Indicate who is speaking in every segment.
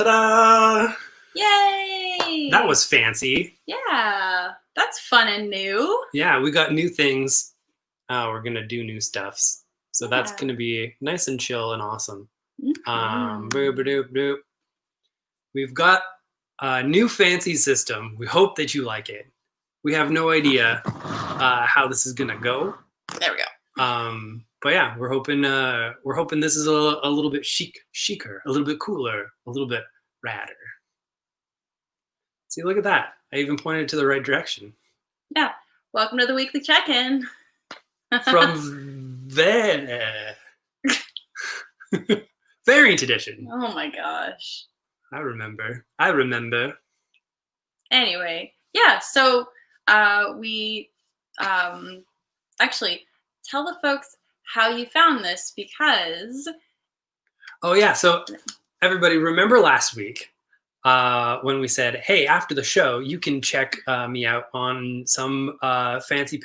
Speaker 1: Ta-da!
Speaker 2: Yay!
Speaker 1: That was fancy.
Speaker 2: Yeah, that's fun and new.
Speaker 1: Yeah, we got new things. We're gonna do new stuffs. So that's
Speaker 2: Yeah.
Speaker 1: gonna be nice and chill and awesome.
Speaker 2: Mhm.
Speaker 1: Boop-a-doop-doop. We've got a new fancy system. We hope that you like it. We have no idea how this is gonna go.
Speaker 2: There we go.
Speaker 1: But yeah, we're hoping this is a little bit chicer, a little bit cooler, a little bit radder. See, look at that. I even pointed to the right direction.
Speaker 2: Yeah. Welcome to the weekly check-in.
Speaker 1: From there. Variant edition.
Speaker 2: Oh my gosh.
Speaker 1: I remember.
Speaker 2: Anyway, yeah, so we actually tell the folks how you found this because
Speaker 1: Oh yeah, so everybody remember last week when we said, hey, after the show, you can check me out on some fancy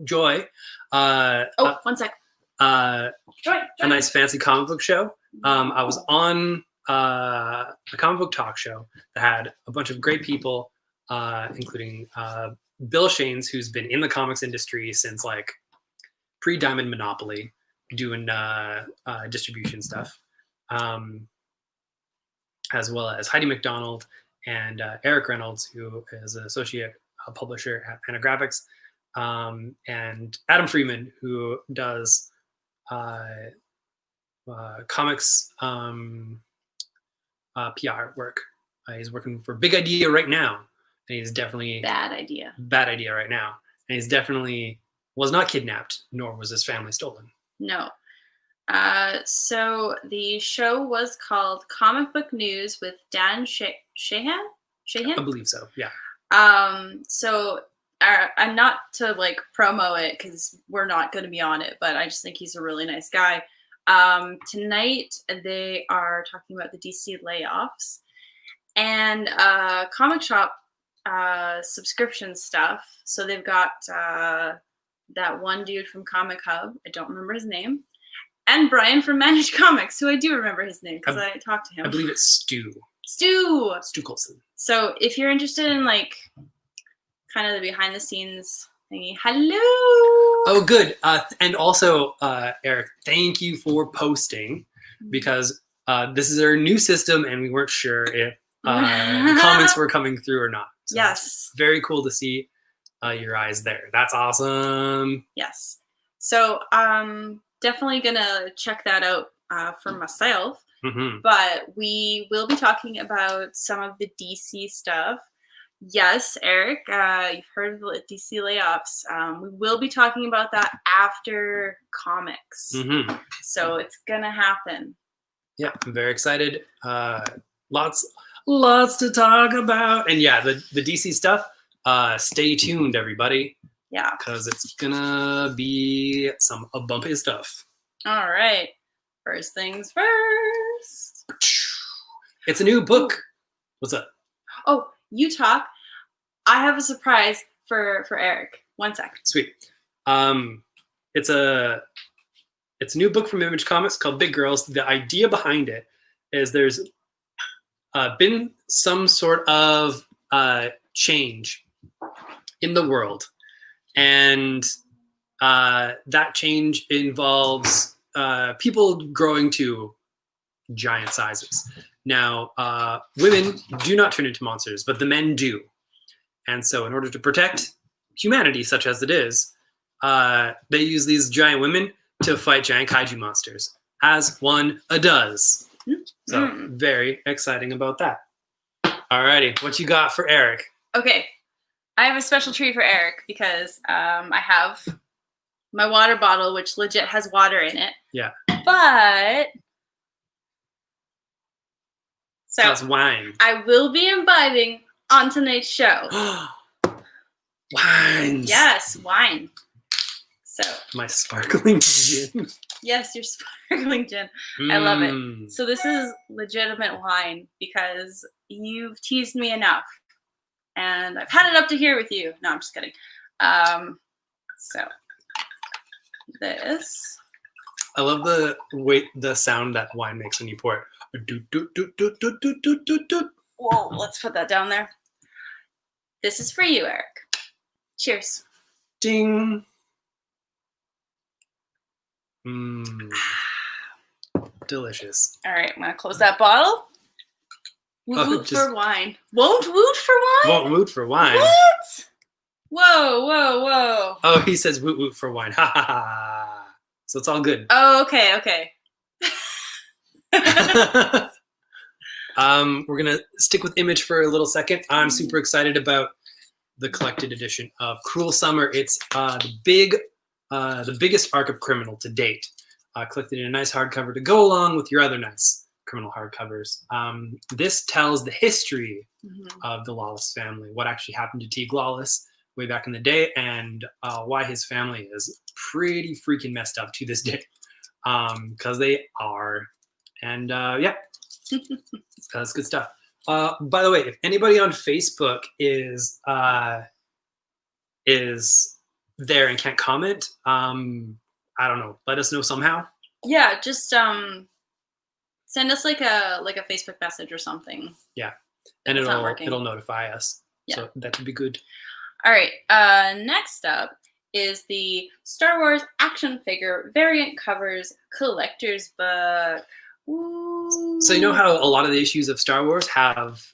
Speaker 1: Joy.
Speaker 2: one sec. Joy.
Speaker 1: A nice fancy comic book show. I was on a comic book talk show that had a bunch of great people, including Bill Shanes, who's been in the comics industry since like pre-Diamond Monopoly, doing distribution stuff, as well as Heidi McDonald and Eric Reynolds, who is an associate publisher at Panagraphics, and Adam Freeman, who does comics PR work. He's working for Big Idea right now, and he's definitely
Speaker 2: Bad idea
Speaker 1: right now. And he's definitely was not kidnapped, nor was his family stolen.
Speaker 2: No. So the show was called Comic Book News with Dan Shahan?
Speaker 1: I believe so. Yeah.
Speaker 2: So I'm not to like promo it because we're not going to be on it, but I just think he's a really nice guy. Tonight they are talking about the DC layoffs and comic shop subscription stuff. So they've got that one dude from Comic Hub. I don't remember his name. And Brian from Managed Comics, who I do remember his name because I talked to him.
Speaker 1: I believe it's Stu Colson.
Speaker 2: So if you're interested in like kind of the behind the scenes thingy, hello.
Speaker 1: Oh, good. And also, Eric, thank you for posting because this is our new system and we weren't sure if the comments were coming through or not. So
Speaker 2: yes.
Speaker 1: Very cool to see your eyes there. That's awesome.
Speaker 2: Yes. So definitely gonna check that out for myself.
Speaker 1: Mm-hmm.
Speaker 2: But we will be talking about some of the DC stuff. Yes, Eric, you've heard of the DC layoffs. We will be talking about that after comics.
Speaker 1: Mm-hmm.
Speaker 2: So it's gonna happen.
Speaker 1: Yeah, I'm very excited. Lots to talk about. And yeah, the DC stuff, stay tuned, everybody.
Speaker 2: Yeah.
Speaker 1: Because it's gonna be some bumpy stuff.
Speaker 2: All right. First things first.
Speaker 1: It's a new book. What's up?
Speaker 2: Oh, you talk. I have a surprise for Eric. 1 sec.
Speaker 1: Sweet. It's a new book from Image Comics called Big Girls. The idea behind it is there's been some sort of change in the world, and that change involves people growing to giant sizes. Now, women do not turn into monsters, but the men do. And so in order to protect humanity, such as it is, they use these giant women to fight giant kaiju monsters, as one does. So very exciting about that. Alrighty, what you got for Eric?
Speaker 2: Okay, I have a special treat for Eric because I have my water bottle, which legit has water in it.
Speaker 1: Yeah.
Speaker 2: But so
Speaker 1: that's wine.
Speaker 2: I will be imbibing on tonight's show.
Speaker 1: Wines.
Speaker 2: Yes, wine. So
Speaker 1: my sparkling gin.
Speaker 2: Yes, your sparkling gin. I love it. So this is legitimate wine because you've teased me enough. And I've had it up to here with you. No, I'm just kidding. So this.
Speaker 1: I love the sound that wine makes when you pour it.
Speaker 2: Whoa, let's put that down there. This is for you, Eric. Cheers.
Speaker 1: Ding. Mmm. Delicious.
Speaker 2: All right, I'm going to close that bottle. Woot woot
Speaker 1: just-
Speaker 2: for wine. Won't woot for wine?
Speaker 1: Won't woot for wine.
Speaker 2: What? Whoa, whoa, whoa.
Speaker 1: Oh, he says woot woot for wine. Ha ha ha. So it's all good.
Speaker 2: Oh, okay, okay.
Speaker 1: We're gonna stick with Image for a little second. I'm super excited about the collected edition of Cruel Summer. It's the biggest arc of Criminal to date. Collected in a nice hardcover to go along with your other nice Criminal hardcovers. This tells the history of the Lawless family, what actually happened to Teague Lawless way back in the day, and why his family is pretty freaking messed up to this day. Because they are. And yeah, that's good stuff. By the way, if anybody on Facebook is there and can't comment, I don't know, let us know somehow.
Speaker 2: Yeah, just send us like a Facebook message or something.
Speaker 1: Yeah, and
Speaker 2: It's not working.
Speaker 1: it'll notify us.
Speaker 2: Yeah.
Speaker 1: So that would be good.
Speaker 2: All right. Next up is the Star Wars action figure variant covers collector's book. Ooh.
Speaker 1: So you know how a lot of the issues of Star Wars have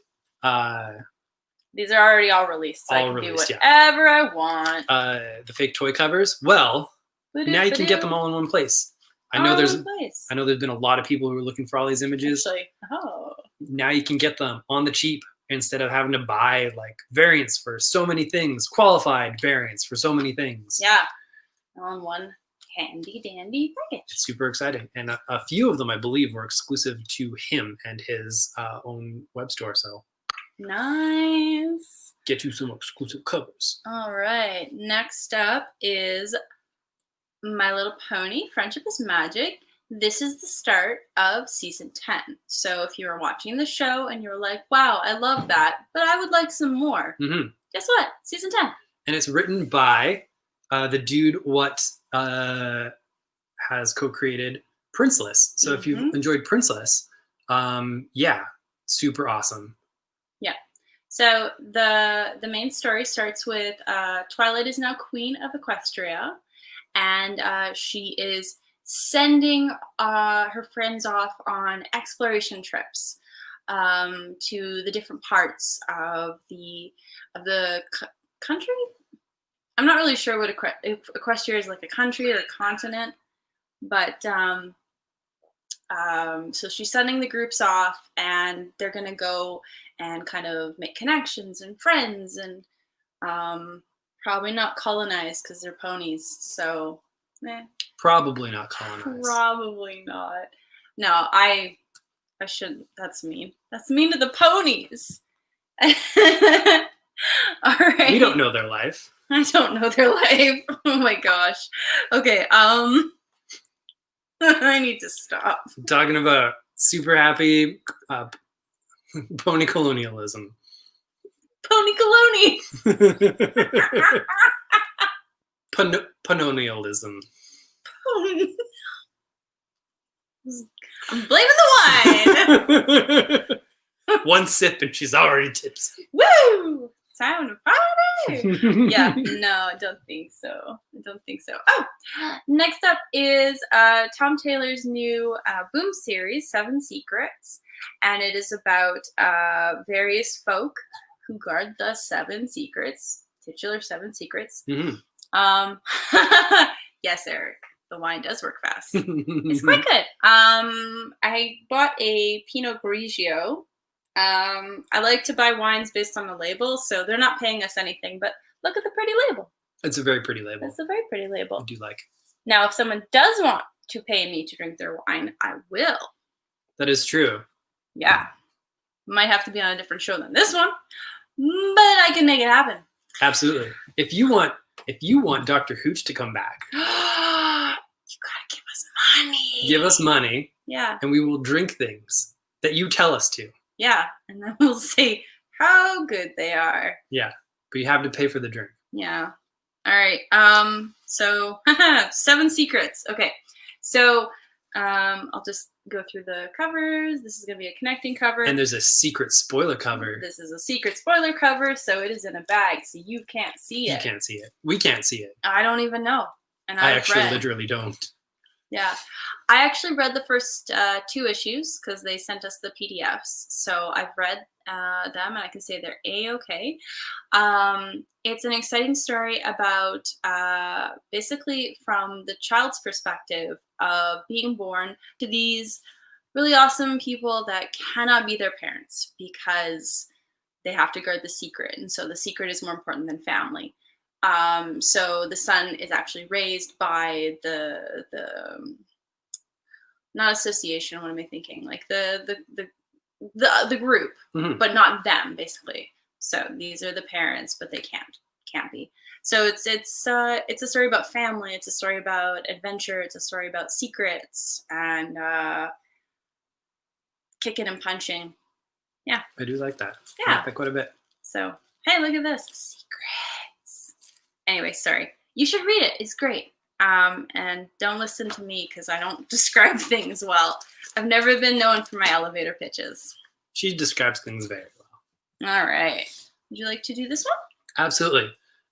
Speaker 2: these are already all released, so I can do whatever I want.
Speaker 1: The fake toy covers. Well, now you can get them all in one place. I know there's been a lot of people who are looking for all these images.
Speaker 2: Actually,
Speaker 1: now you can get them on the cheap instead of having to buy like variants for so many things, qualified variants for so many things.
Speaker 2: Yeah, on one handy dandy package.
Speaker 1: It's super exciting, and a few of them I believe were exclusive to him and his own web store. So
Speaker 2: nice.
Speaker 1: Get you some exclusive covers.
Speaker 2: All right. Next up is My Little Pony: Friendship is Magic. This is the start of season 10. So if you were watching the show and you're like, wow, I love that, but I would like some more. Guess what? Season 10.
Speaker 1: And it's written by the dude what has co-created Princeless. So if you've enjoyed Princeless, yeah, super awesome.
Speaker 2: Yeah. So the main story starts with Twilight is now queen of Equestria, and she is sending her friends off on exploration trips to the different parts of the country. I'm not really sure what Equestria is, like a country or a continent, but so she's sending the groups off, and they're gonna go and kind of make connections and friends, and probably not colonize because they're ponies. So,
Speaker 1: probably not colonized.
Speaker 2: Probably not. No, I shouldn't. That's mean. That's mean to the ponies. All right.
Speaker 1: We don't know their life.
Speaker 2: I don't know their life. Oh my gosh. Okay. I need to stop.
Speaker 1: I'm talking about super happy pony colonialism.
Speaker 2: Pony colony.
Speaker 1: Panonialism.
Speaker 2: I'm blaming the wine.
Speaker 1: One sip and she's already tipsy.
Speaker 2: Woo! Time to party. Yeah, no, I don't think so. Oh, next up is Tom Taylor's new Boom series, 7 Secrets, and it is about various folk who guard the 7 secrets, titular 7 secrets. Yes, Eric, the wine does work fast. It's quite good. I bought a Pinot Grigio. I like to buy wines based on the label, so they're not paying us anything, but look at the pretty label.
Speaker 1: It's a very pretty label.
Speaker 2: It's a very pretty label.
Speaker 1: I do like.
Speaker 2: Now, if someone does want to pay me to drink their wine, I will.
Speaker 1: That is true.
Speaker 2: Yeah. Might have to be on a different show than this one, but I can make it happen.
Speaker 1: Absolutely. If you want Dr. Hooch to come back,
Speaker 2: You gotta give us money.
Speaker 1: give us money.
Speaker 2: Yeah.
Speaker 1: And we will drink things that you tell us to.
Speaker 2: Yeah. And then we'll see how good they are.
Speaker 1: Yeah. But you have to pay for the drink.
Speaker 2: Yeah. All right. So 7 secrets. Okay. So I'll just go through the covers. This is going to be a connecting cover.
Speaker 1: And there's a secret spoiler cover.
Speaker 2: This is a secret spoiler cover, so it is in a bag, so you can't see it.
Speaker 1: You can't see it. We can't see it.
Speaker 2: I don't even know. And
Speaker 1: I actually literally don't.
Speaker 2: Yeah. I actually read the first 2 issues because they sent us the PDFs. So I've read them and I can say they're A-okay. It's an exciting story about basically from the child's perspective of being born to these really awesome people that cannot be their parents because they have to guard the secret. And so the secret is more important than family. So the son is actually raised by the not association. What am I thinking? Like the group, but not them, basically. So these are the parents, but they can't be. So it's a story about family. It's a story about adventure. It's a story about secrets and kicking and punching. Yeah,
Speaker 1: I do like that.
Speaker 2: Yeah,
Speaker 1: I like that quite a bit.
Speaker 2: So hey, look at this secrets. Anyway, sorry. You should read it. It's great. And don't listen to me because I don't describe things well. I've never been known for my elevator pitches.
Speaker 1: She describes things very well.
Speaker 2: All right. Would you like to do this one?
Speaker 1: Absolutely.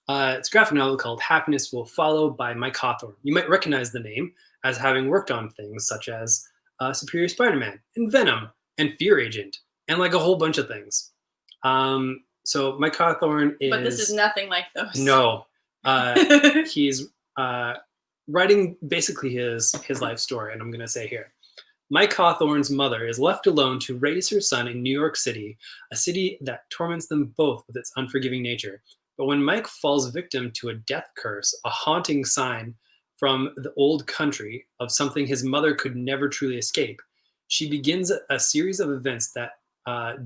Speaker 1: It's a graphic novel called Happiness Will Follow by Mike Hawthorne. You might recognize the name as having worked on things such as Superior Spider-Man and Venom and Fear Agent and like a whole bunch of things. So Mike Hawthorne is...
Speaker 2: But this is nothing like those.
Speaker 1: No. He's writing basically his life story, and I'm going to say here. Mike Hawthorne's mother is left alone to raise her son in New York City, a city that torments them both with its unforgiving nature. But when Mike falls victim to a death curse, a haunting sign from the old country of something his mother could never truly escape, she begins a series of events that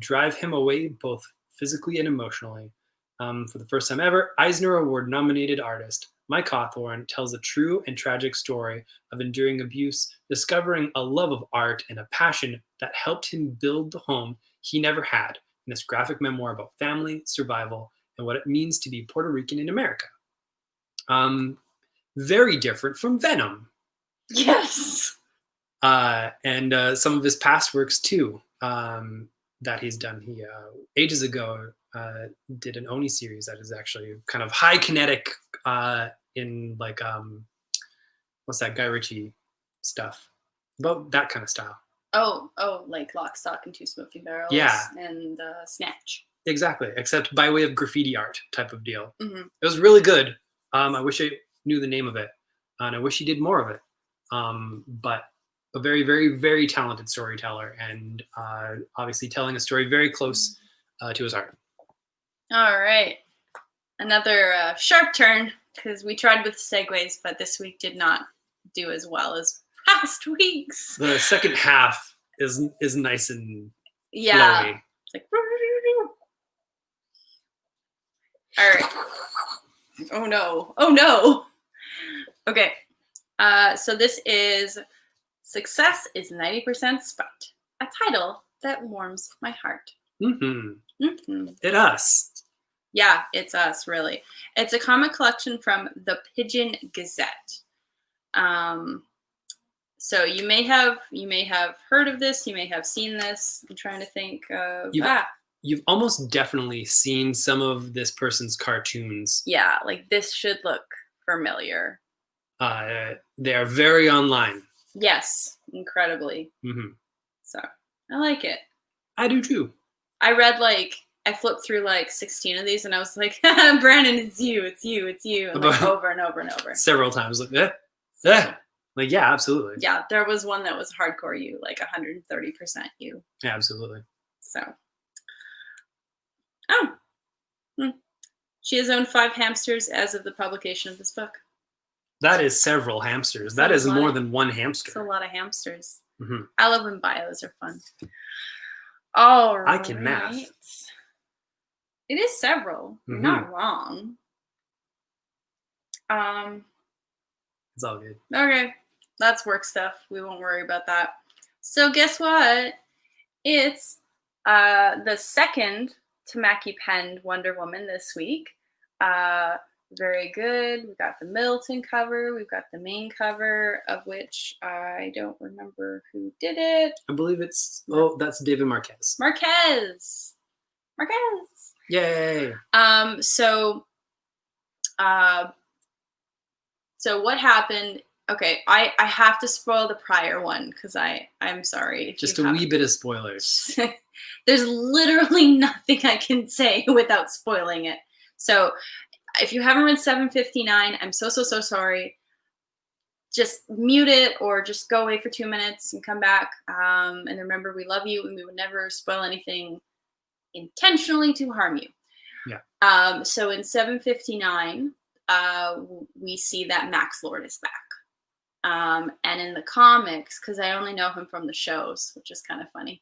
Speaker 1: drive him away both physically and emotionally. For the first time ever, Eisner Award-nominated artist Mike Hawthorne tells a true and tragic story of enduring abuse, discovering a love of art and a passion that helped him build the home he never had in this graphic memoir about family, survival, and what it means to be Puerto Rican in America. Very different from Venom.
Speaker 2: Yes.
Speaker 1: And some of his past works too that he's done. He ages ago did an Oni series that is actually kind of high kinetic in like what's that Guy Ritchie stuff about that kind of style.
Speaker 2: Oh, like Lock, Stock, and Two Smoking Barrels.
Speaker 1: Yeah.
Speaker 2: And Snatch.
Speaker 1: Exactly, except by way of graffiti art type of deal.
Speaker 2: Mm-hmm.
Speaker 1: It was really good. I wish I knew the name of it, and I wish he did more of it. But a very, very, very talented storyteller, and obviously telling a story very close to his heart.
Speaker 2: All right. Another sharp turn, because we tried with segues, but this week did not do as well as past weeks.
Speaker 1: The second half is nice and
Speaker 2: flowy. It's like... All right. Oh no. Okay. So this is Success is 90% Spite, a title that warms my heart. It's
Speaker 1: us.
Speaker 2: Yeah, it's us, really. It's a comic collection from the Pigeon Gazette. So you may have heard of this. You may have seen this. I'm trying to think.
Speaker 1: You've almost definitely seen some of this person's cartoons.
Speaker 2: Yeah, like this should look familiar.
Speaker 1: They are very online.
Speaker 2: Yes, incredibly. So I like it.
Speaker 1: I do too.
Speaker 2: I flipped through like 16 of these, and I was like, Brandon, it's you, and like over and over and over.
Speaker 1: Several times, like, like, yeah, absolutely.
Speaker 2: Yeah, there was one that was hardcore you, like 130% you.
Speaker 1: Yeah, absolutely.
Speaker 2: So, she has owned 5 hamsters as of the publication of this book.
Speaker 1: That is several hamsters. That is more than one hamster.
Speaker 2: It's a lot of hamsters. I love when bios are fun. All right.
Speaker 1: I can math.
Speaker 2: It is several. You're not wrong.
Speaker 1: It's all good.
Speaker 2: Okay. That's work stuff. We won't worry about that. So guess what? It's the second Tamaki penned Wonder Woman this week. Very good. We've got the Middleton cover. We've got the main cover, of which I don't remember who did it.
Speaker 1: I believe it's that's David Marquez.
Speaker 2: Marquez.
Speaker 1: Yay!
Speaker 2: So what happened? Okay, I have to spoil the prior one because I'm sorry. If
Speaker 1: Just
Speaker 2: you
Speaker 1: a wee bit of spoilers.
Speaker 2: There's literally nothing I can say without spoiling it. So if you haven't read 759, I'm so sorry. Just mute it or just go away for 2 minutes and come back. And remember, we love you and we would never spoil anything intentionally to harm you.
Speaker 1: Yeah.
Speaker 2: So in 759, we see that Max Lord is back. And in the comics, because I only know him from the shows, which is kind of funny.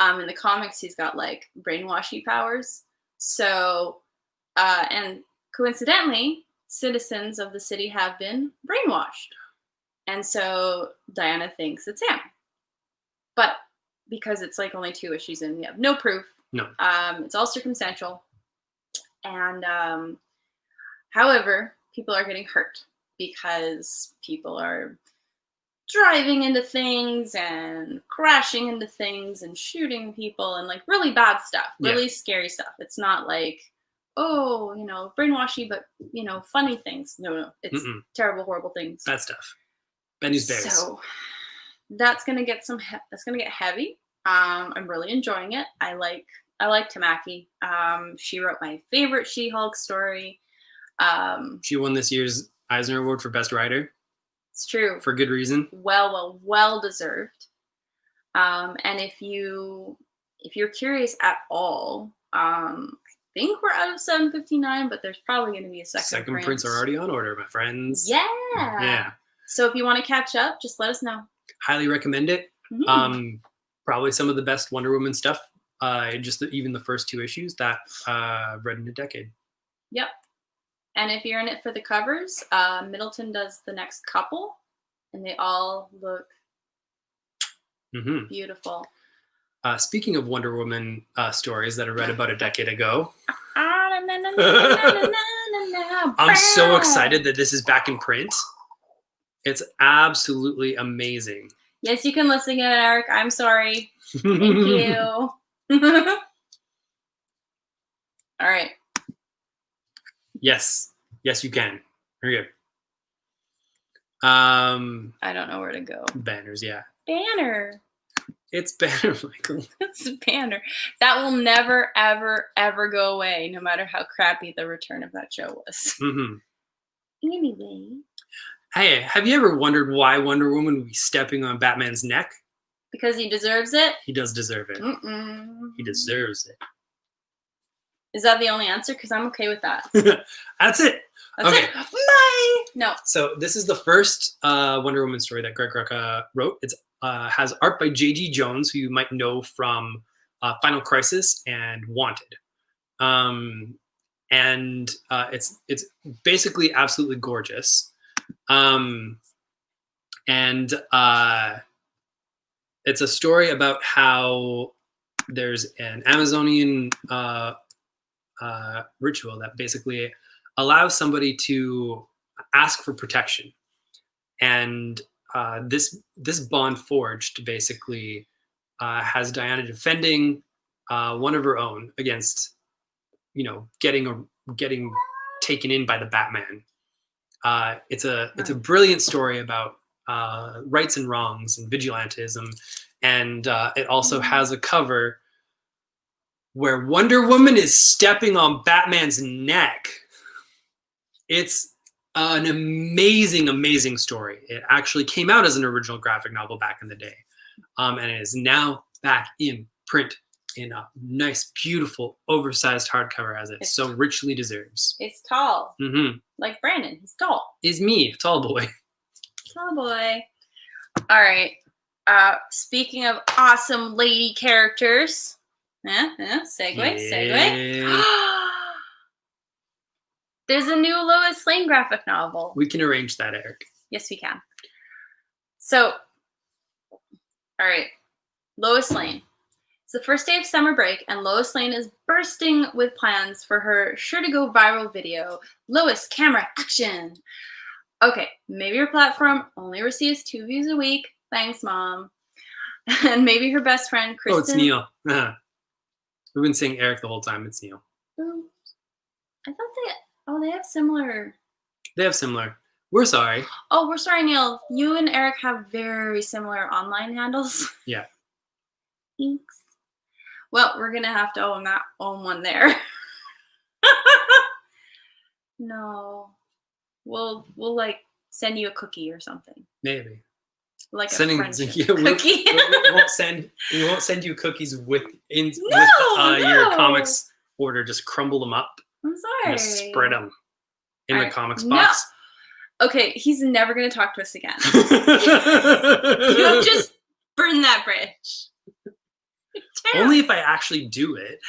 Speaker 2: In the comics, he's got like brainwashy powers. So, and coincidentally, citizens of the city have been brainwashed. And so Diana thinks it's him. But because it's like only 2 issues in, we have no proof.
Speaker 1: No.
Speaker 2: It's all circumstantial. And however, people are getting hurt because people are driving into things and crashing into things and shooting people and like really bad stuff, really scary stuff. It's not like, oh, brainwashy, but funny things. No, it's terrible, horrible things.
Speaker 1: Bad stuff. Bad news bears.
Speaker 2: So that's gonna get that's gonna get heavy. I'm really enjoying it. I like Tamaki. She wrote my favorite She-Hulk story.
Speaker 1: She won this year's Eisner Award for Best Writer.
Speaker 2: It's true.
Speaker 1: For good reason.
Speaker 2: Well deserved. And if you're curious at all, I think we're out of 759, but there's probably going to be a second print.
Speaker 1: Prints are already on order, my friends.
Speaker 2: Yeah. So if you want to catch up, just let us know.
Speaker 1: Highly recommend it. Probably some of the best Wonder Woman stuff. Even the first 2 issues that I've read in a decade.
Speaker 2: Yep. And if you're in it for the covers, Middleton does the next couple, and they all look beautiful.
Speaker 1: Speaking of Wonder Woman stories that I read about a decade ago, I'm so excited that this is back in print. It's absolutely amazing.
Speaker 2: Yes, you can listen to it, Eric. I'm sorry. Thank you. All right.
Speaker 1: Yes, you can. Very good.
Speaker 2: I don't know where to go.
Speaker 1: Banners, yeah.
Speaker 2: Banner.
Speaker 1: It's Banner, Michael.
Speaker 2: It's Banner. That will never, ever, ever go away, no matter how crappy the return of that show was. Anyway.
Speaker 1: Hey, have you ever wondered why Wonder Woman would be stepping on Batman's neck?
Speaker 2: Because he deserves it?
Speaker 1: He does deserve it. He deserves it.
Speaker 2: Is that the only answer? Because I'm okay with that.
Speaker 1: That's it.
Speaker 2: That's it. Bye. No.
Speaker 1: So this is the first Wonder Woman story that Greg Rucka wrote. It has art by J.G. Jones, who you might know from Final Crisis and Wanted. And it's basically absolutely gorgeous. It's a story about how there's an Amazonian ritual that basically allows somebody to ask for protection, and this bond forged basically has Diana defending one of her own against, getting taken in by the Batman. It's a brilliant story about rights and wrongs and vigilantism, and it also has a cover where Wonder Woman is stepping on Batman's neck. It's an amazing, amazing story. It actually came out as an original graphic novel back in the day, and it is now back in print in a nice, beautiful, oversized hardcover, as it so richly deserves.
Speaker 2: It's tall. Like Brandon, he's tall.
Speaker 1: Is me, tall boy.
Speaker 2: Tall boy. All right. Speaking of awesome lady characters, segue. There's a new Lois Lane graphic novel.
Speaker 1: We can arrange that, Eric.
Speaker 2: Yes, we can. So, all right, Lois Lane. It's the first day of summer break, and Lois Lane is bursting with plans for her sure-to-go viral video, Lois Camera Action. Okay, maybe your platform only receives 2 views a week. Thanks, Mom. And maybe her best friend, Kristen.
Speaker 1: Oh, it's Neil. We've been saying Eric the whole time. It's Neil.
Speaker 2: Oh, I thought they have similar.
Speaker 1: They have similar. We're sorry.
Speaker 2: Oh, we're sorry, Neil. You and Eric have very similar online handles.
Speaker 1: Yeah.
Speaker 2: Thanks. Well, we're gonna have to own one there. No. We'll like send you a cookie or something.
Speaker 1: Maybe.
Speaker 2: Like
Speaker 1: sending
Speaker 2: a friendship
Speaker 1: cookie. We won't send you cookies with your comics order. Just crumble them up.
Speaker 2: I'm sorry.
Speaker 1: And just spread them in the comics box.
Speaker 2: No. Okay, he's never gonna talk to us again. You just burn that bridge.
Speaker 1: Only if I actually do it.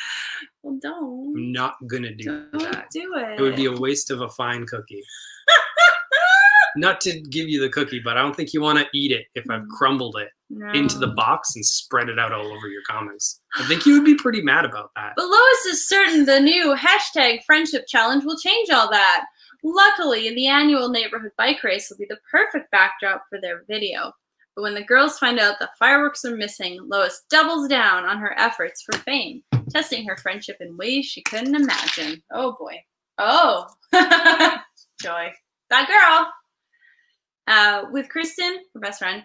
Speaker 2: Well, don't.
Speaker 1: I'm not gonna do that.
Speaker 2: Don't do it.
Speaker 1: It would be a waste of a fine cookie. Not to give you the cookie, but I don't think you want to eat it if I've crumbled it into the box and spread it out all over your comics. I think you would be pretty mad about that.
Speaker 2: But Lois is certain the new #friendship challenge will change all that. Luckily, the annual neighborhood bike race will be the perfect backdrop for their video. But when the girls find out the fireworks are missing, Lois doubles down on her efforts for fame, testing her friendship in ways she couldn't imagine. Oh boy. Oh. Joy. That girl. With Kristen, her best friend,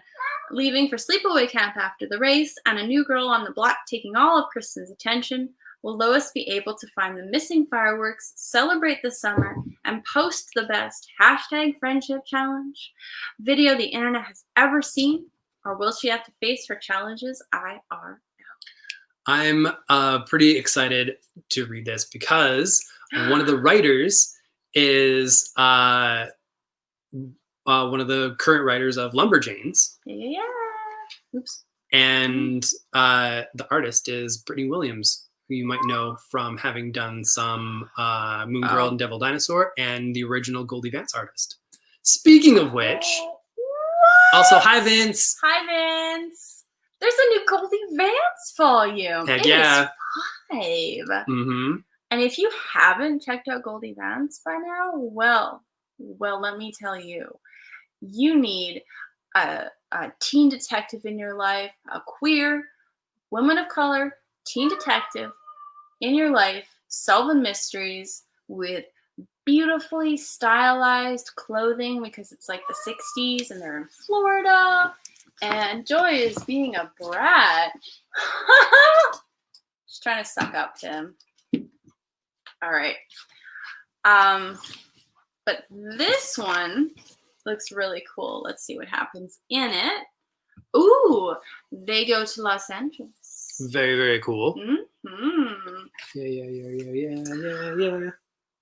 Speaker 2: leaving for sleepaway camp after the race, and a new girl on the block taking all of Kristen's attention, will Lois be able to find the missing fireworks, celebrate the summer, and post the best #friendship challenge video the internet has ever seen? Or will she have to face her challenges IRL?
Speaker 1: I'm pretty excited to read this because one of the writers is one of the current writers of Lumberjanes.
Speaker 2: Yeah. Oops.
Speaker 1: And the artist is Brittany Williams, who you might know from having done some Moon Girl and Devil Dinosaur and the original Goldie Vance artist. Speaking of which, also, hi, Vince.
Speaker 2: Hi, Vince. There's a new Goldie Vance volume.
Speaker 1: Heck yeah.
Speaker 2: It is 5.
Speaker 1: Mm-hmm.
Speaker 2: And if you haven't checked out Goldie Vance by now, well, let me tell you, you need a teen detective in your life, a queer, woman of color, teen detective in your life, solving mysteries with beautifully stylized clothing because it's like the 60s and they're in Florida. And Joy is being a brat. She's trying to suck up to him. All right. But this one looks really cool. Let's see what happens in it. Ooh, they go to Los Angeles.
Speaker 1: Very, very cool.
Speaker 2: Mm-hmm.
Speaker 1: Yeah.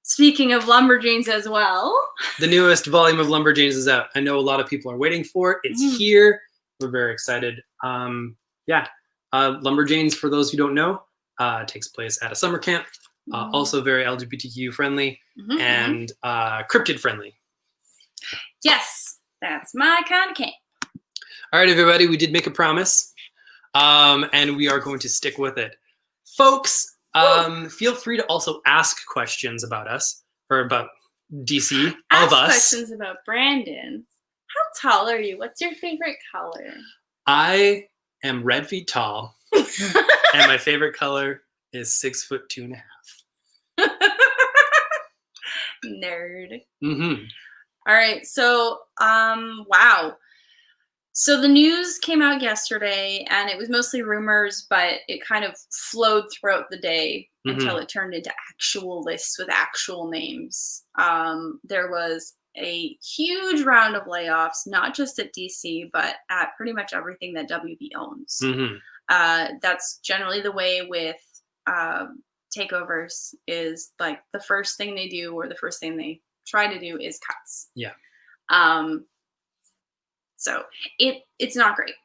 Speaker 2: Speaking of Lumberjanes as well.
Speaker 1: The newest volume of Lumberjanes is out. I know a lot of people are waiting for it. It's here. We're very excited. Lumberjanes, for those who don't know, takes place at a summer camp. Also very LGBTQ friendly and cryptid friendly.
Speaker 2: Yes, that's my kind of camp.
Speaker 1: All right, everybody, we did make a promise, and we are going to stick with it. Folks, feel free to also ask questions about us, or about DC,
Speaker 2: ask
Speaker 1: of us.
Speaker 2: Questions about Brandon. How tall are you? What's your favorite color?
Speaker 1: I am red feet tall, and my favorite color is 6'2.5".
Speaker 2: Nerd.
Speaker 1: Mm-hmm.
Speaker 2: All right, so wow. So the news came out yesterday, and it was mostly rumors, but it kind of flowed throughout the day until it turned into actual lists with actual names. There was a huge round of layoffs, not just at DC, but at pretty much everything that WB owns. That's generally the way with takeovers, is like the first thing they do or the first thing they try to do is cuts.
Speaker 1: Yeah.
Speaker 2: So it's not great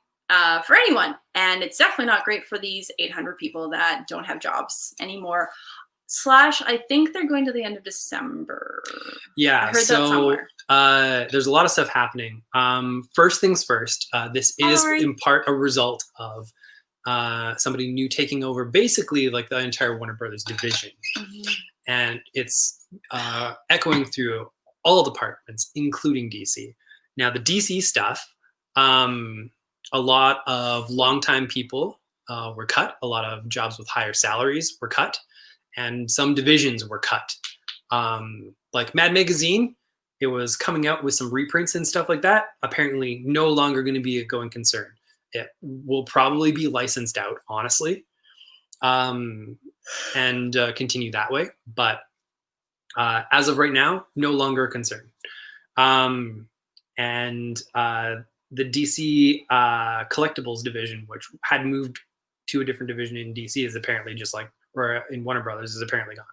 Speaker 2: for anyone, and it's definitely not great for these 800 people that don't have jobs anymore. I think they're going to the end of December.
Speaker 1: Yeah,
Speaker 2: I heard that somewhere.
Speaker 1: There's a lot of stuff happening. First things first, this is in part a result of somebody new taking over basically like the entire Warner Brothers division.
Speaker 2: Mhm.
Speaker 1: And it's echoing through all departments, including DC. Now, the DC stuff, a lot of longtime people were cut. A lot of jobs with higher salaries were cut, and some divisions were cut. Like Mad Magazine, it was coming out with some reprints and stuff like that. Apparently, no longer going to be a going concern. It will probably be licensed out, honestly, and continue that way. But as of right now, no longer a concern. And the DC collectibles division, which had moved to a different division in DC, is apparently just like, or in Warner Brothers, is apparently gone.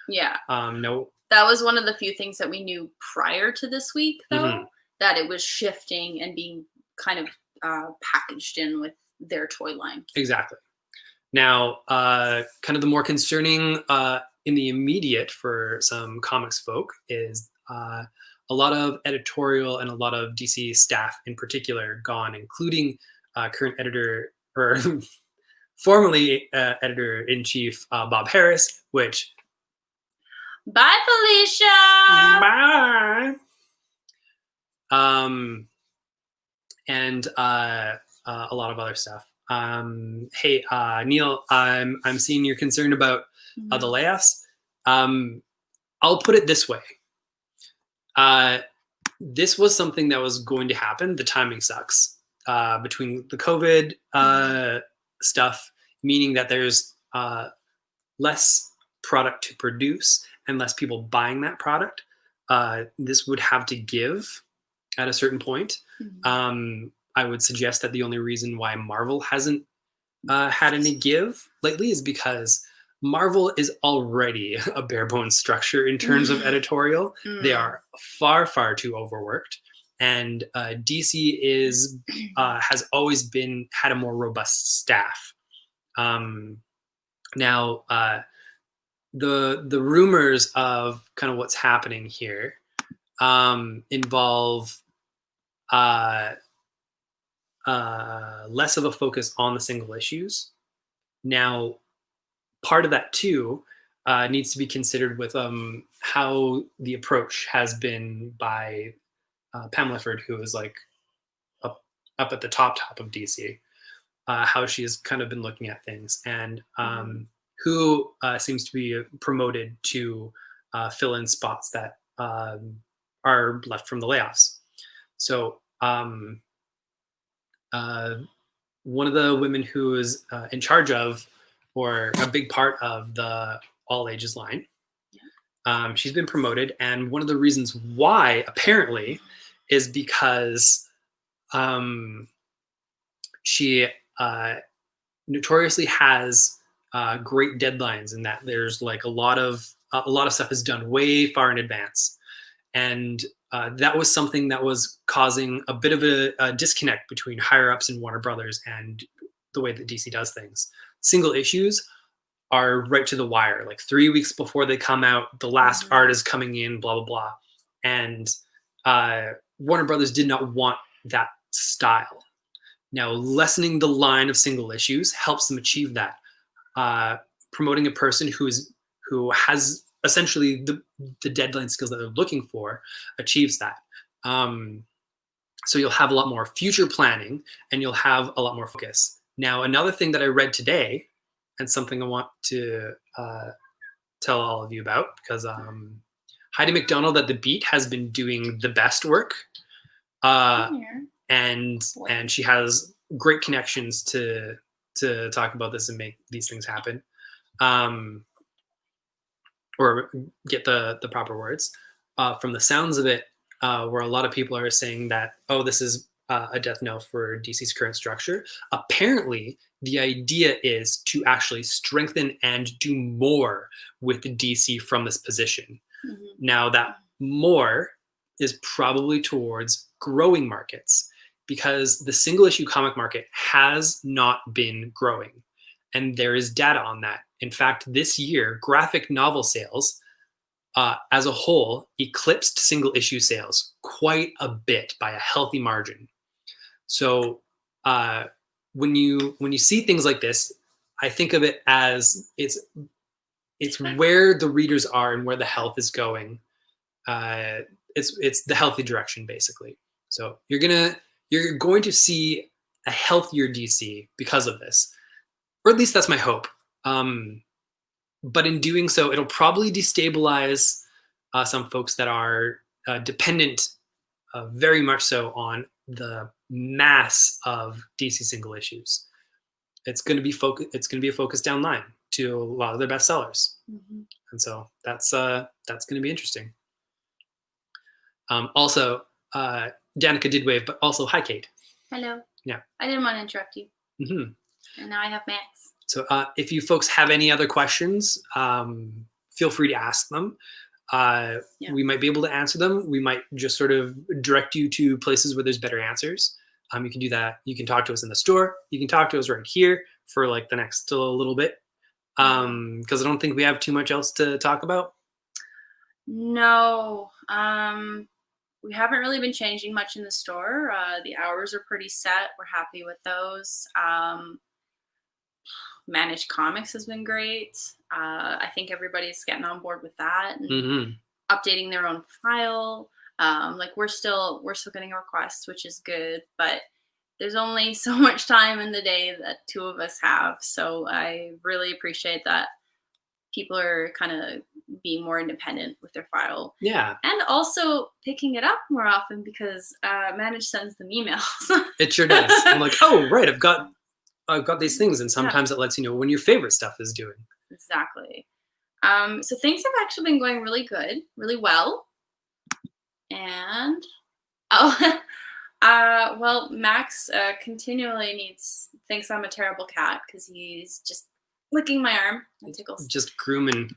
Speaker 2: Yeah.
Speaker 1: No.
Speaker 2: That was one of the few things that we knew prior to this week, though,
Speaker 1: Mhm.
Speaker 2: that it was shifting and being kind of packaged in with their toy line.
Speaker 1: Exactly. Now, kind of the more concerning in the immediate for some comics folk is a lot of editorial and a lot of DC staff in particular gone, including current editor or formerly editor-in-chief Bob Harris, which
Speaker 2: Bye, Felicia.
Speaker 1: bye. And a lot of other stuff. Hey, Neil, I'm seeing you're concerned about the layoffs. I'll put it this way. This was something that was going to happen. The timing sucks between the COVID stuff, meaning that there's less product to produce and less people buying that product. This would have to give at a certain point. I would suggest that the only reason why Marvel hasn't had any give lately is because Marvel is already a bare bones structure in terms of editorial. They are far, far too overworked. And DC is has always had a more robust staff. Now, the rumors of kind of what's happening here involve less of a focus on the single issues. Now, part of that too needs to be considered with how the approach has been by Pam Lifford, who is like up at the top of DC, how she has kind of been looking at things, and who seems to be promoted to fill in spots that are left from the layoffs. So one of the women who is in charge of, or a big part of the all ages line, she's been promoted. And one of the reasons why, apparently, is because she notoriously has great deadlines, in that there's like a lot of stuff is done way far in advance. And that was something that was causing a bit of a disconnect between higher ups in Warner Brothers and the way that DC does things. Single issues are right to the wire. Like 3 weeks before they come out, the last art is coming in, blah, blah, blah. And Warner Brothers did not want that style. Now, lessening the line of single issues helps them achieve that. Promoting a person who has essentially the deadline skills that they're looking for achieves that. So you'll have a lot more future planning and you'll have a lot more focus. Now, another thing that I read today, and something I want to tell all of you about, because Heidi McDonald at The Beat has been doing the best work, and she has great connections to talk about this and make these things happen. Or get the proper words. From the sounds of it, where a lot of people are saying that, oh, this is a death knell for DC's current structure. Apparently, the idea is to actually strengthen and do more with DC from this position. Now, that more is probably towards growing markets, because the single issue comic market has not been growing. And there is data on that. In fact, this year, graphic novel sales as a whole eclipsed single issue sales quite a bit by a healthy margin. So when you see things like this, I think of it as it's where the readers are and where the health is going. It's the healthy direction, basically. So you're going to see a healthier DC because of this, or at least that's my hope. But in doing so, it'll probably destabilize some folks that are dependent, very much so, on the mass of DC single issues. It's going to be It's going to be a focus down line to a lot of their bestsellers, and so that's going to be interesting. Also, Danica did wave, but also hi, Kate.
Speaker 2: Hello.
Speaker 1: Yeah.
Speaker 2: I didn't want to interrupt you.
Speaker 1: Mm-hmm.
Speaker 2: And now I have Max.
Speaker 1: So if you folks have any other questions, feel free to ask them. We might be able to answer them. We might just sort of direct you to places where there's better answers. You can do that. You can talk to us in the store. You can talk to us right here for like the next little bit. Because I don't think we have too much else to talk about.
Speaker 2: No. We haven't really been changing much in the store. The hours are pretty set. We're happy with those. Managed Comics has been great. I think everybody's getting on board with that and updating their own file. Like we're still getting requests, which is good, but there's only so much time in the day that two of us have. So I really appreciate that people are kind of being more independent with their file.
Speaker 1: Yeah.
Speaker 2: And also picking it up more often because Manage sends them emails.
Speaker 1: It sure does. I'm like, oh, right, I've got these things. And sometimes it lets you know when your favorite stuff is doing.
Speaker 2: Exactly. So things have actually been going really good, really well. And, well, Max continually thinks I'm a terrible cat because he's just licking my arm. That tickles.
Speaker 1: Just grooming.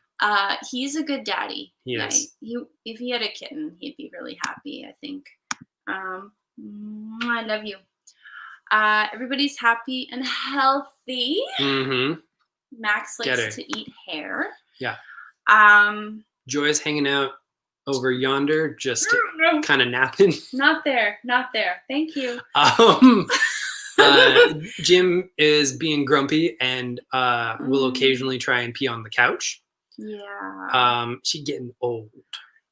Speaker 2: He's a good daddy.
Speaker 1: Yes.
Speaker 2: Yeah, if he had a kitten, he'd be really happy, I think. I love you. Everybody's happy and healthy.
Speaker 1: Mm-hmm.
Speaker 2: Max likes to eat hair.
Speaker 1: Yeah. Joy's hanging out over yonder, just kind of napping.
Speaker 2: Not there. Thank you.
Speaker 1: Jim is being grumpy and will occasionally try and pee on the couch.
Speaker 2: Yeah.
Speaker 1: She's getting old.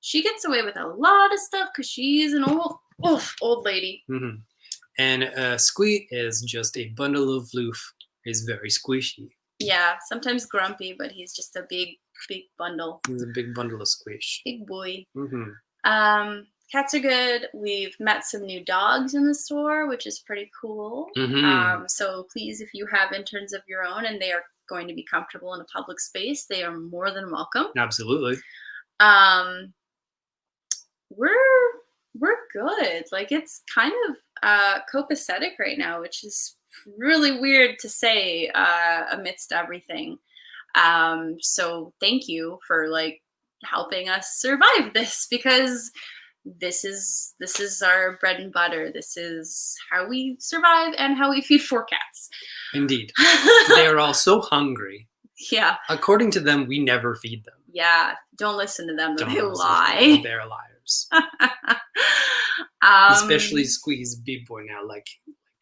Speaker 2: She gets away with a lot of stuff because she's an old lady.
Speaker 1: Mm-hmm. And Squeak is just a bundle of loof. He's very squishy.
Speaker 2: Yeah, sometimes grumpy, but he's just a big bundle.
Speaker 1: He's a big bundle of squish.
Speaker 2: Big boy.
Speaker 1: Mm-hmm.
Speaker 2: Cats are good. We've met some new dogs in the store, which is pretty cool.
Speaker 1: Mm-hmm.
Speaker 2: So please, if you have interns of your own and they are going to be comfortable in a public space, they are more than welcome.
Speaker 1: Absolutely.
Speaker 2: We're good. Like it's kind of copacetic right now, which is really weird to say amidst everything. So thank you for like helping us survive this because this is our bread and butter. This is how we survive and how we feed 4 cats.
Speaker 1: Indeed. They are all so hungry.
Speaker 2: Yeah.
Speaker 1: According to them, we never feed them.
Speaker 2: Yeah. Don't listen to them. They
Speaker 1: lie. They're liars. Especially Squeeze big boy now, like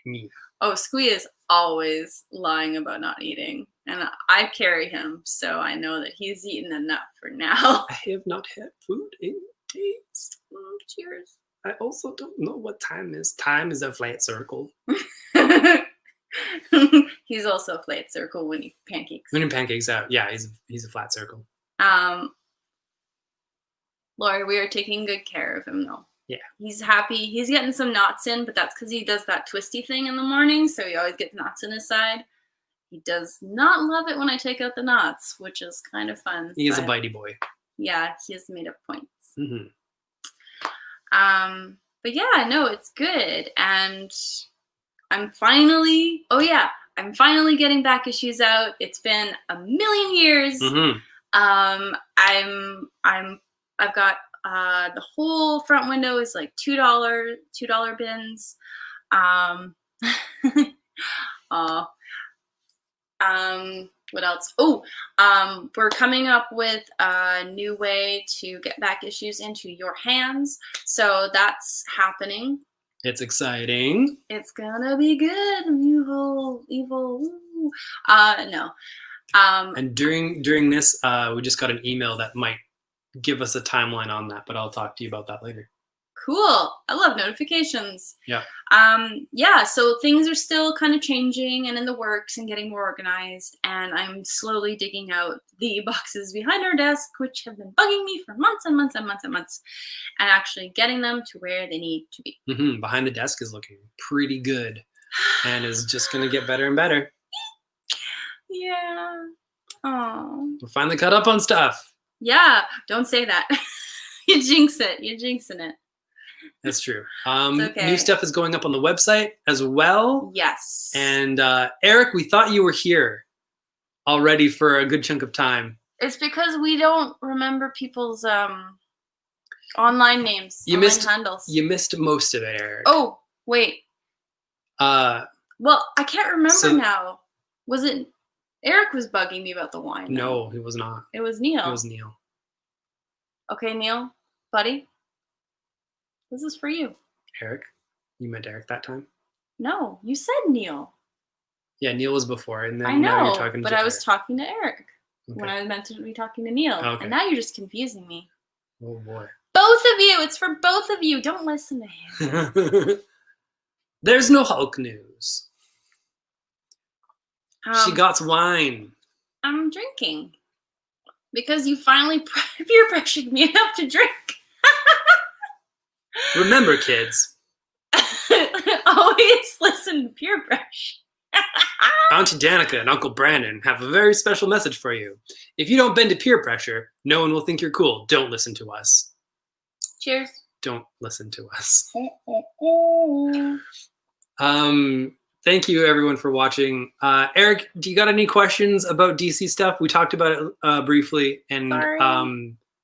Speaker 1: me.
Speaker 2: Oh, Squee is always lying about not eating. And I carry him, so I know that he's eaten enough for now.
Speaker 1: I have not had food in days.
Speaker 2: Cheers.
Speaker 1: I also don't know what time is. Time is a flat circle.
Speaker 2: He's also a flat circle when he pancakes.
Speaker 1: When he pancakes out, yeah, he's a flat circle.
Speaker 2: Lori, we are taking good care of him, though.
Speaker 1: Yeah.
Speaker 2: He's happy. He's getting some knots in, but that's because he does that twisty thing in the morning, so he always gets knots in his side. He does not love it when I take out the knots, which is kind of fun.
Speaker 1: He is a bitey boy.
Speaker 2: Yeah, he has made up points.
Speaker 1: Mm-hmm.
Speaker 2: But yeah, no, it's good. And I'm finally getting back issues out. It's been a million years.
Speaker 1: Mm-hmm.
Speaker 2: I've got the whole front window is like $2 bins. What else? We're coming up with a new way to get back issues into your hands. So that's happening.
Speaker 1: It's exciting.
Speaker 2: It's gonna be good. You will evil. Ooh. No.
Speaker 1: And during this, we just got an email that might give us a timeline on that, but I'll talk to you about that later.
Speaker 2: Cool. I love notifications.
Speaker 1: Yeah.
Speaker 2: Yeah, so things are still kind of changing and in the works and getting more organized. And I'm slowly digging out the boxes behind our desk, which have been bugging me for months and months and months and months, and actually getting them to where they need to be.
Speaker 1: Mm-hmm. Behind the desk is looking pretty good and is just going to get better and better.
Speaker 2: Yeah. Oh.
Speaker 1: We're finally caught up on stuff.
Speaker 2: Yeah, don't say that. You jinx it. You're jinxing it.
Speaker 1: That's true.
Speaker 2: Okay.
Speaker 1: New stuff is going up on the website as well.
Speaker 2: Yes.
Speaker 1: And Eric, we thought you were here already for a good chunk of time.
Speaker 2: It's because we don't remember people's online names, handles.
Speaker 1: You missed most of it, Eric.
Speaker 2: Oh, wait.
Speaker 1: Well,
Speaker 2: I can't remember now. Was it Eric was bugging me about the wine?
Speaker 1: No, he was not.
Speaker 2: It was Neil.
Speaker 1: It was Neil.
Speaker 2: Okay, Neil, buddy. This is for you.
Speaker 1: Eric? You meant Eric that time?
Speaker 2: No, you said Neil.
Speaker 1: Yeah, Neil was before, and then
Speaker 2: I know,
Speaker 1: now you're talking to
Speaker 2: but
Speaker 1: Eric.
Speaker 2: I was talking to Eric when I was meant to be talking to Neil.
Speaker 1: Okay.
Speaker 2: And now you're just confusing me.
Speaker 1: Oh, boy.
Speaker 2: Both of you. It's for both of you. Don't listen to him.
Speaker 1: There's no Hulk news. She got wine.
Speaker 2: I'm drinking. Because you finally peer pressured me enough to drink.
Speaker 1: Remember, kids.
Speaker 2: Always listen to peer pressure.
Speaker 1: Auntie Danica and Uncle Brandon have a very special message for you. If you don't bend to peer pressure, no one will think you're cool. Don't listen to us.
Speaker 2: Cheers.
Speaker 1: Don't listen to us. Thank you, everyone, for watching. Eric, do you got any questions about DC stuff? We talked about it briefly, and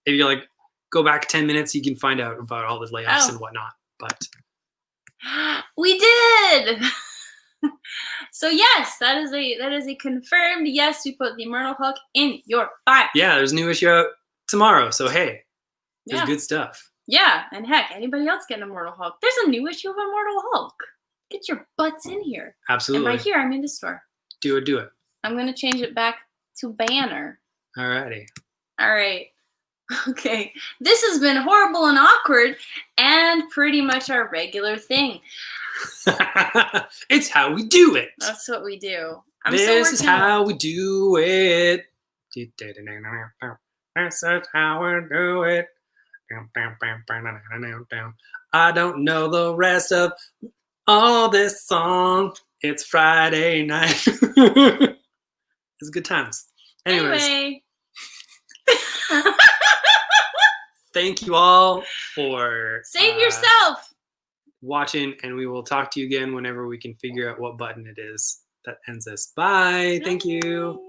Speaker 1: if you go back 10 minutes, you can find out about all the layoffs and whatnot. But
Speaker 2: we did. So yes, that is a confirmed yes. We put the Immortal Hulk in your file.
Speaker 1: Yeah, there's a new issue out tomorrow. So hey, there's good stuff.
Speaker 2: Yeah, and heck, anybody else get an Immortal Hulk? There's a new issue of Immortal Hulk. Get your butts in here.
Speaker 1: Absolutely.
Speaker 2: And by here, I mean the store.
Speaker 1: Do it.
Speaker 2: I'm going to change it back to banner.
Speaker 1: Alrighty.
Speaker 2: All right. Okay. This has been horrible and awkward and pretty much our regular thing.
Speaker 1: It's how we do it.
Speaker 2: That's what we do.
Speaker 1: This is how we do it. This is how we do it. I don't know the rest of all this song. It's Friday night. It's good times. Anyways. Thank you all for
Speaker 2: save yourself
Speaker 1: watching, and we will talk to you again whenever we can figure out what button it is that ends this. Bye. Thank you.